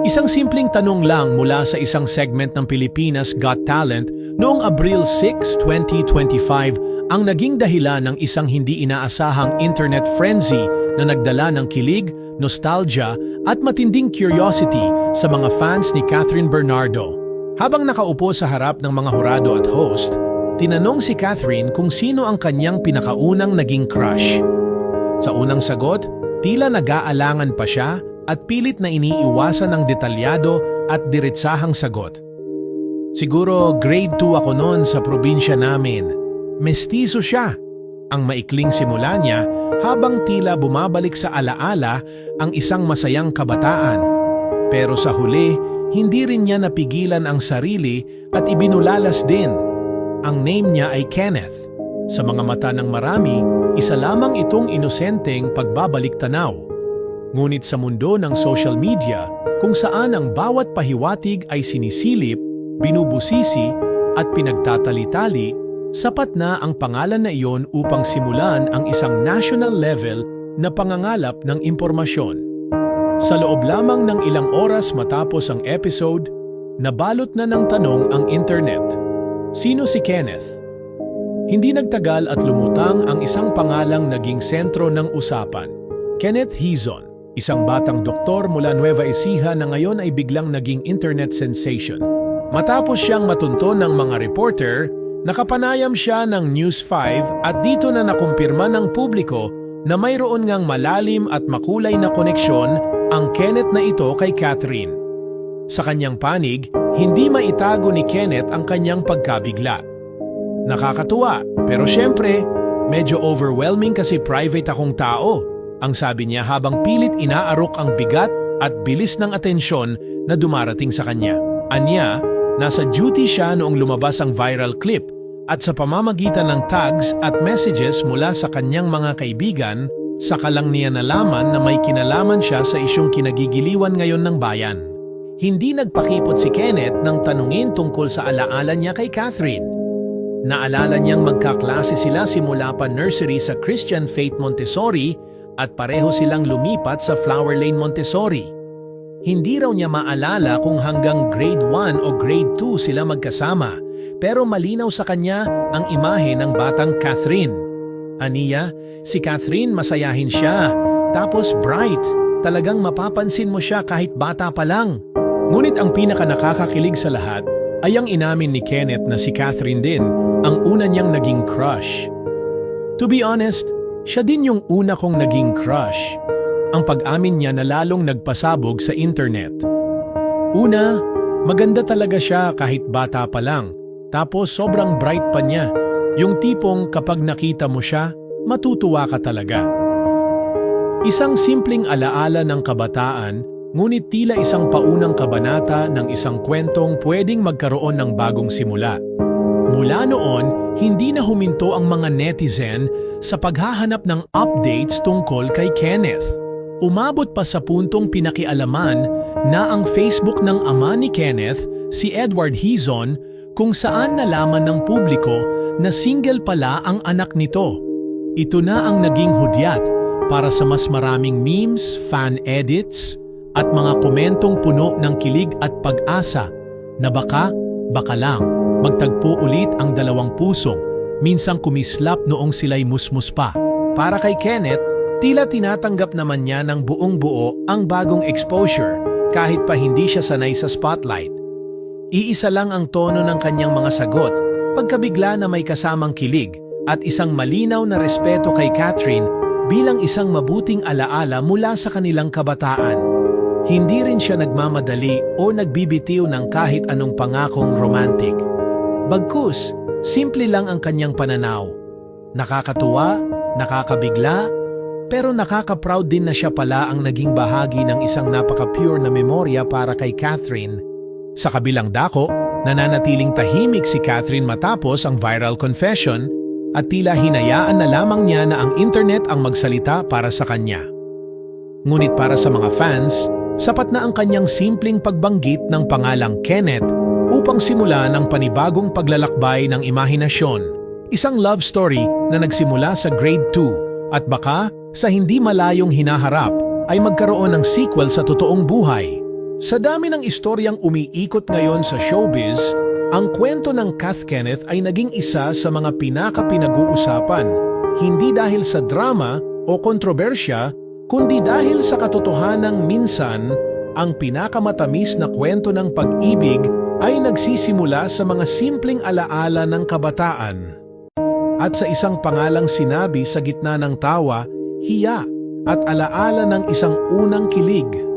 Isang simpleng tanong lang mula sa isang segment ng Pilipinas Got Talent noong Abril 6, 2025 ang naging dahilan ng isang hindi inaasahang internet frenzy na nagdala ng kilig, nostalgia at matinding curiosity sa mga fans ni Catherine Bernardo. Habang nakaupo sa harap ng mga hurado at host, tinanong si Catherine kung sino ang kanyang pinakaunang naging crush. Sa unang sagot, tila nag-aalangan pa siya at pilit na iniiwasan ng detalyado at diretsahang sagot. Siguro grade 2 ako noon sa probinsya namin. Mestizo siya. Ang maikling simula niya habang tila bumabalik sa alaala ang isang masayang kabataan. Pero sa huli, hindi rin niya napigilan ang sarili at ibinulalas din. Ang name niya ay Kenneth. Sa mga mata ng marami, isa lamang itong inosenteng pagbabalik tanaw. Ngunit sa mundo ng social media, kung saan ang bawat pahiwatig ay sinisilip, binubusisi at pinagtatali-tali, sapat na ang pangalan na iyon upang simulan ang isang national level na pangangalap ng impormasyon. Sa loob lamang ng ilang oras matapos ang episode, nabalot na ng tanong ang internet. Sino si Kenneth? Hindi nagtagal at lumutang ang isang pangalang naging sentro ng usapan. Kenneth Hizon. Isang batang doktor mula Nueva Ecija na ngayon ay biglang naging internet sensation. Matapos siyang matunton ng mga reporter, nakapanayam siya ng News 5 at dito na nakumpirma ng publiko na mayroon ngang malalim at makulay na koneksyon ang Kenneth na ito kay Catherine. Sa kanyang panig, hindi maitago ni Kenneth ang kanyang pagkabigla. Nakakatuwa, pero syempre, medyo overwhelming kasi private akong tao. Ang sabi niya habang pilit inaarok ang bigat at bilis ng atensyon na dumarating sa kanya. Anya, nasa duty siya noong lumabas ang viral clip at sa pamamagitan ng tags at messages mula sa kanyang mga kaibigan, saka lang niya nalaman na may kinalaman siya sa isyung kinagigiliwan ngayon ng bayan. Hindi nagpakipot si Kenneth nang tanungin tungkol sa alaala niya kay Catherine. Naalala niyang magkaklase sila simula pa nursery sa Christian Faith Montessori at pareho silang lumipat sa Flower Lane Montessori. Hindi raw niya maalala kung hanggang grade 1 o grade 2 sila magkasama, pero malinaw sa kanya ang imahe ng batang Catherine. Aniya, si Catherine masayahin siya, tapos bright, talagang mapapansin mo siya kahit bata pa lang. Ngunit ang pinaka nakakakilig sa lahat ay ang inamin ni Kenneth na si Catherine din ang una niyang naging crush. To be honest, siya din yung una kong naging crush. Ang pag-amin niya na lalong nagpasabog sa internet. Una, maganda talaga siya kahit bata pa lang. Tapos sobrang bright pa niya. Yung tipong kapag nakita mo siya, matutuwa ka talaga. Isang simpleng alaala ng kabataan, ngunit tila isang paunang kabanata ng isang kwentong pwedeng magkaroon ng bagong simula. Mula noon, hindi na huminto ang mga netizen sa paghahanap ng updates tungkol kay Kenneth. Umabot pa sa puntong pinakialaman na ang Facebook ng ama ni Kenneth, si Edward Hizon, kung saan nalaman ng publiko na single pala ang anak nito. Ito na ang naging hudyat para sa mas maraming memes, fan edits, at mga komentong puno ng kilig at pag-asa na baka lang magtagpo ulit ang dalawang pusong, minsang kumislap noong sila'y musmus pa. Para kay Kenneth, tila tinatanggap naman niya ng buong buo ang bagong exposure kahit pa hindi siya sanay sa spotlight. Iisa lang ang tono ng kanyang mga sagot, pagkabigla na may kasamang kilig at isang malinaw na respeto kay Catherine bilang isang mabuting alaala mula sa kanilang kabataan. Hindi rin siya nagmamadali o nagbibitiw ng kahit anong pangakong romantic. Bagkus, simple lang ang kanyang pananaw. Nakakatuwa, nakakabigla, pero nakaka-proud din na siya pala ang naging bahagi ng isang napaka-pure na memorya para kay Catherine. Sa kabilang dako, nananatiling tahimik si Catherine matapos ang viral confession at tila hinayaan na lamang niya na ang internet ang magsalita para sa kanya. Ngunit para sa mga fans, sapat na ang kanyang simpleng pagbanggit ng pangalang Kenneth upang simulan ang panibagong paglalakbay ng imahinasyon. Isang love story na nagsimula sa grade 2 at baka sa hindi malayong hinaharap ay magkaroon ng sequel sa totoong buhay. Sa dami ng istoryang umiikot ngayon sa showbiz, ang kwento ng Kath Kenneth ay naging isa sa mga pinaka-pinag-uusapan, hindi dahil sa drama o kontrobersya, kundi dahil sa katotohanang minsan, ang pinakamatamis na kwento ng pag-ibig ay nagsisimula sa mga simpleng alaala ng kabataan. At sa isang pangalang sinabi sa gitna ng tawa, hiya, at alaala ng isang unang kilig.